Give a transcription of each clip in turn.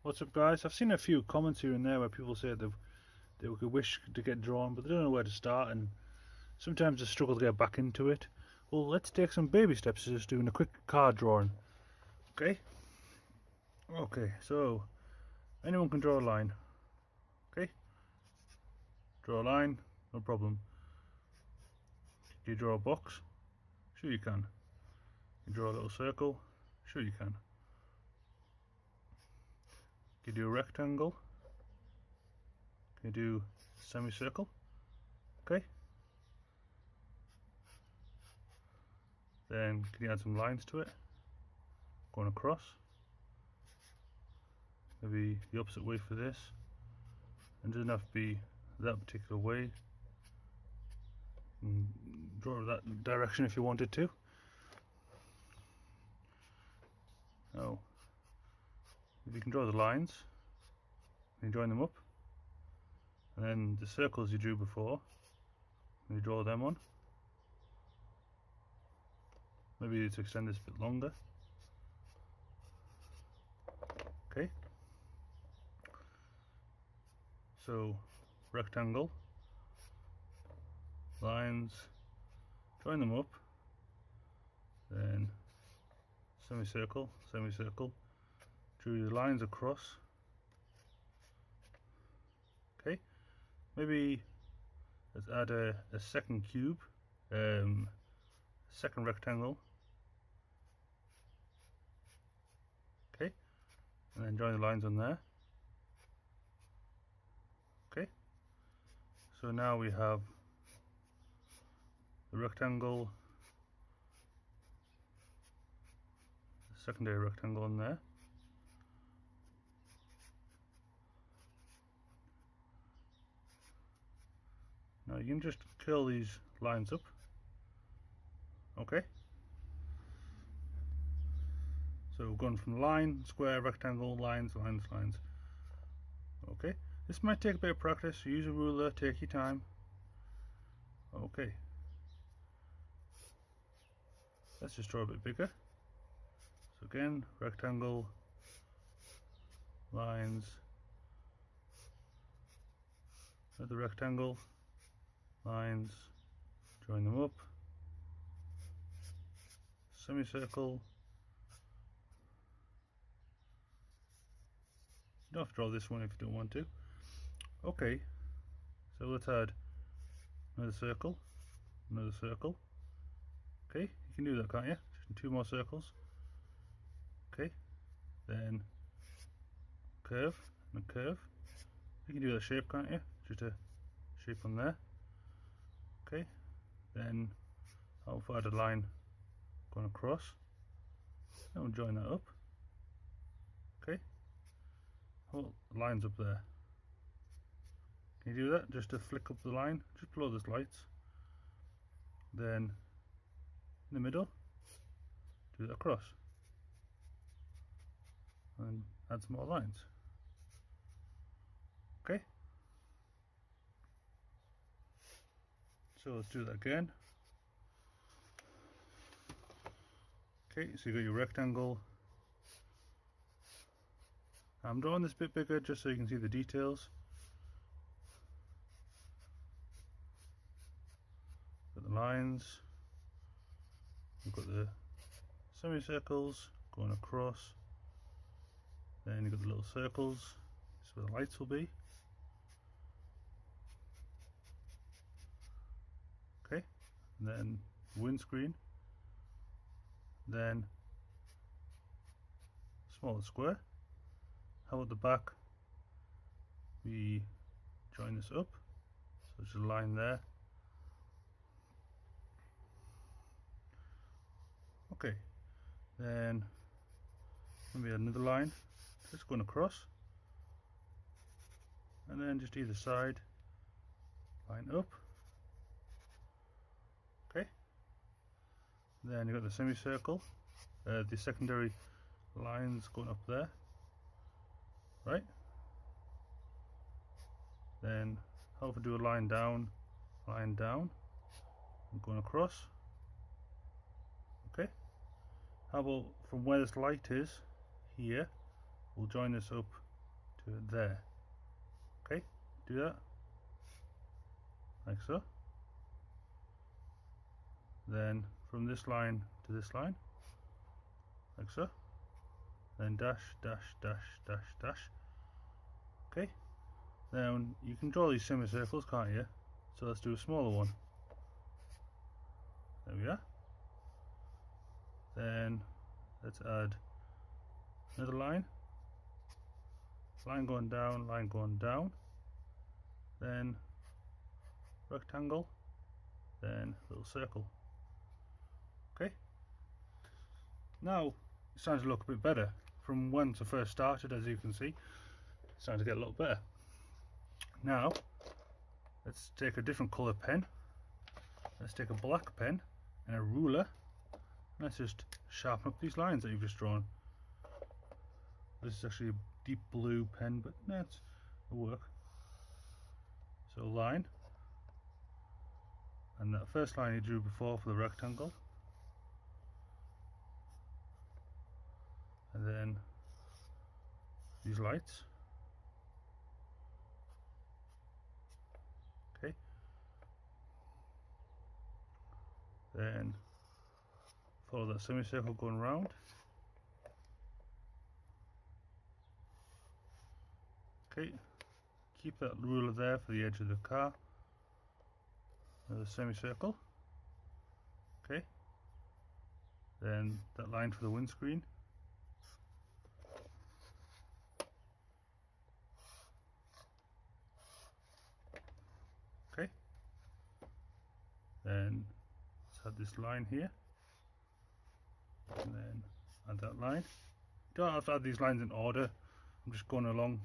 What's up, guys? I've seen a few comments here and there where people say they could wish to get drawn, but they don't know where to start, and sometimes they struggle to get back into it. Well, let's take some baby steps to just doing a quick card drawing. Okay? Okay, so anyone can draw a line. Okay? Draw a line, no problem. Do you draw a box? Sure you can. You draw a little circle? Sure you can. Can you do a rectangle? Can you do a semicircle? Okay. Then can you add some lines to it? Going across. Maybe the opposite way for this. And it doesn't have to be that particular way. Draw it that direction if you wanted to. Oh, if you can draw the lines, you join them up, and then the circles you drew before, you draw them on. Maybe to extend this a bit longer. Okay. So rectangle, lines, join them up, then semicircle, semicircle, drew the lines across. Okay, maybe let's add a second cube, second rectangle. Okay, and then join the lines on there. Okay, so now we have the rectangle, the secondary rectangle on there. Now you can just curl these lines up. Okay, so we're going from line, square, rectangle, lines, lines, lines. Okay, this might take a bit of practice, so use a ruler, take your time. Okay, let's just draw a bit bigger. So again, rectangle, lines, another rectangle, lines, join them up, semicircle. You don't have to draw this one if you don't want to. Okay, so let's add another circle, another circle. Okay, you can do that, can't you? Just 2 more circles. Okay, then curve and a curve. You can do that shape, can't you? Just a shape on there. Okay, then I'll add a line going across, and we'll join that up. Okay, hold lines up there. Can you do that? Just to flick up the line, just below the lights. Then in the middle, do that across, and add some more lines. Okay, so let's do that again. Okay, so you got your rectangle. I'm drawing this bit bigger just so you can see the details. Got the lines, we've got the semicircles going across, then you've got the little circles, that's where the lights will be. Okay, and then windscreen, then smaller square. How about the back? We join this up, so there's a line there. Okay, then maybe another line, just going across, and then just either side, line up. Okay, then you've got the semicircle, the secondary lines going up there, right? Then how if I do a line down, and going across. Okay, how about from where this light is here, we'll join this up to there. Okay, do that like so. Then from this line to this line, like so. Then dash, dash, dash, dash, dash. Okay. Now you can draw these semicircles, can't you? So let's do a smaller one. There we are. Then let's add another line. Line going down, line going down. Then rectangle. Then little circle. Okay. Now it's starting to look a bit better from when I first started. As you can see, it's starting to get a lot better. Now let's take a different colour pen. Let's take a black pen and a ruler. Let's just sharpen up these lines that you've just drawn. This is actually a deep blue pen, but that's it'll work. So line, and that first line you drew before for the rectangle, and then these lights. Okay. Then follow that semicircle going round. Okay, keep that ruler there for the edge of the car. Another semicircle. Okay, then that line for the windscreen. Okay, then let's add this line here, and then add that line. You don't have to add these lines in order. I'm just going along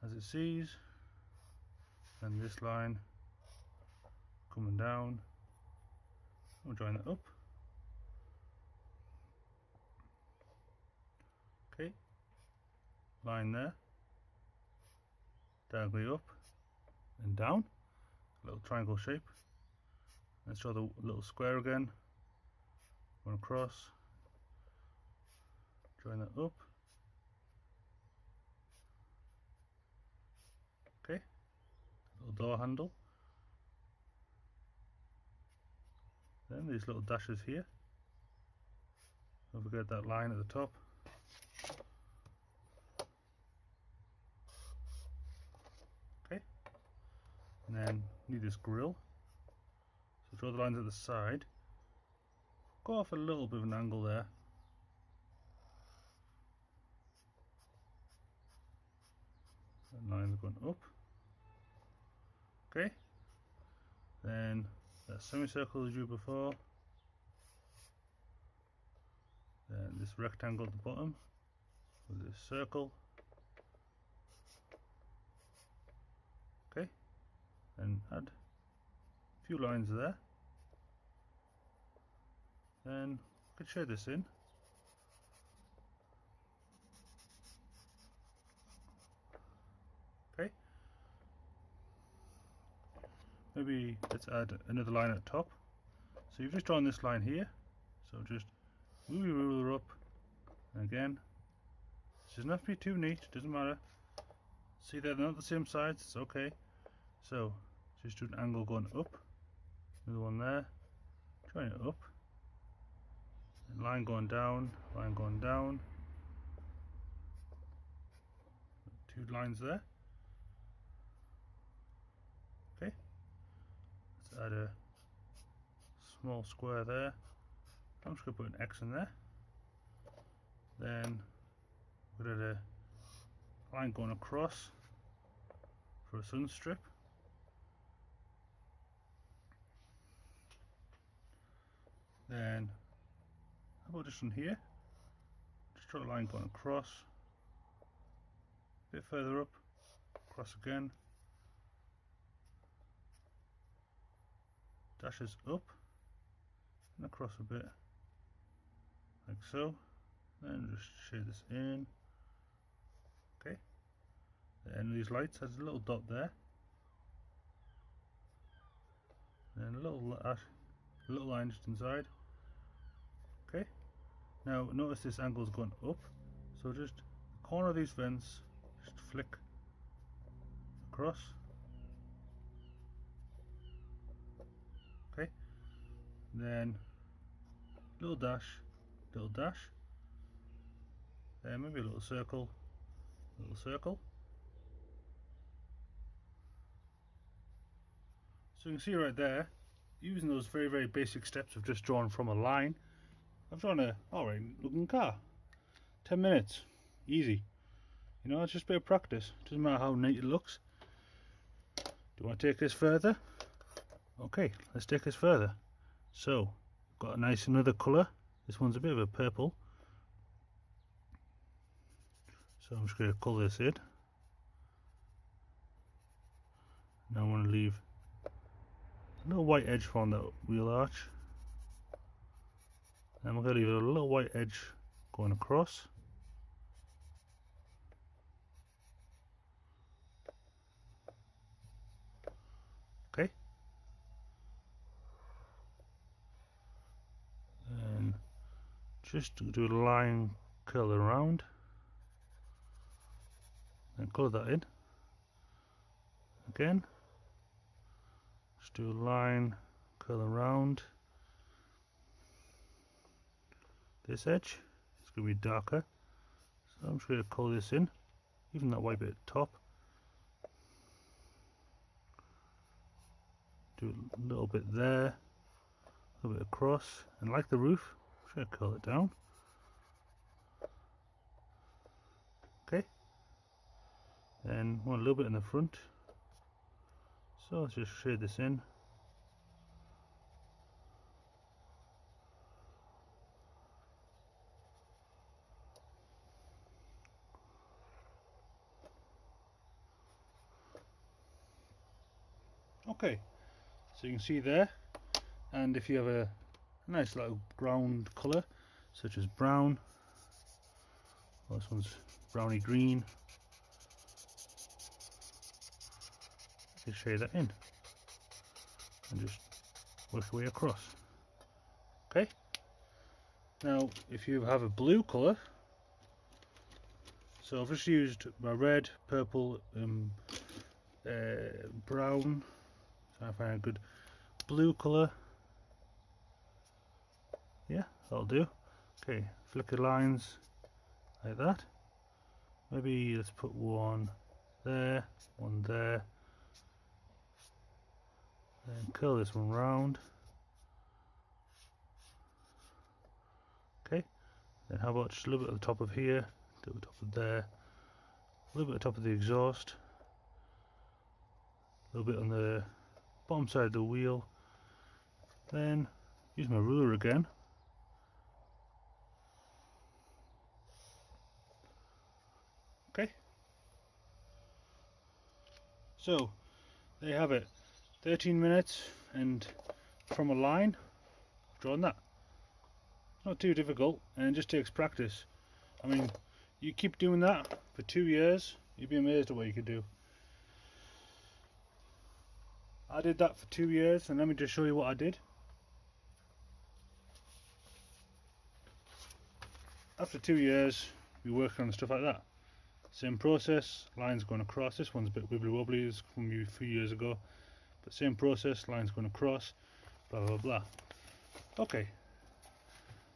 as it sees, and this line coming down. We'll join that up. Okay, line there, diagonally up and down, little triangle shape. Let's draw the little square again, one across, join that up. Okay, little door handle. Then these little dashes here. Don't forget that line at the top. Okay, and then need this grill. So draw the lines at the side. Go off a little bit of an angle there. And lines going up. Okay, then that semicircle we drew before, then this rectangle at the bottom with this circle. Okay, and add a few lines there. Then we could shade this in. Okay, maybe let's add another line at the top. So you've just drawn this line here, so just move your ruler up, and again, it doesn't have to be too neat, doesn't matter. See, they're not the same sides, it's okay. So just do an angle going up, another one there, join it up, and line going down, line going down, 2 lines there. Okay, let's add a small square there. I'm just going to put an X in there. Then we'll add a line going across for a sun strip. Then how about this one here? Just draw a line going across, a bit further up, across again, dashes up and across a bit, like so. Then just shade this in. Okay, the end of these lights has a little dot there, then a little line just inside. Okay, now notice this angle is going up, so just the corner of these vents, just flick across. Okay, then little dash, then maybe a little circle, So you can see right there, using those very basic steps of just drawing from a line, I've drawn a alright looking car. 10 minutes, easy. You know, it's just a bit of practice. Doesn't matter how neat it looks. Do you want to take this further? Okay, let's take this further. So, got a nice another colour. This one's a bit of a purple. So I'm just going to colour this in. Now I want to leave a little white edge from that wheel arch. And we're going to leave a little white edge going across. Okay. And just do a line curl around. And colour that in. Again. Just do a line curl around this edge. It's going to be darker. So I'm just going to colour this in. Even that white bit at the top. Do a little bit there, a little bit across, and like the roof, I'm going to curl it down. Okay, then want a little bit in the front, so let's just shade this in. Okay, so you can see there, and if you have a nice little ground colour such as brown, well, this one's browny green, you shade that in and just work your way across. Okay, now if you have a blue colour, so I've just used my red, purple, brown. Trying to find a good blue colour. Yeah, that'll do. Okay, flicker lines like that. Maybe let's put one there, and curl this one round. Okay, then how about just a little bit at the top of here, a little bit top of there, a little bit at the top of the exhaust, a little bit on the bottom side of the wheel, then use my ruler again. Okay, so there you have it, 13 minutes and from a line, drawn that. Not too difficult, and it just takes practice. I mean, you keep doing that for 2 years, you'd be amazed at what you could do. I did that for 2 years, and let me just show you what I did. After 2 years, we worked on stuff like that. Same process, lines going across. This one's a bit wibbly wobbly, it's from a few years ago. But same process, lines going across, blah blah blah. Okay.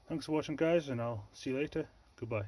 Thanks for watching guys, and I'll see you later. Goodbye.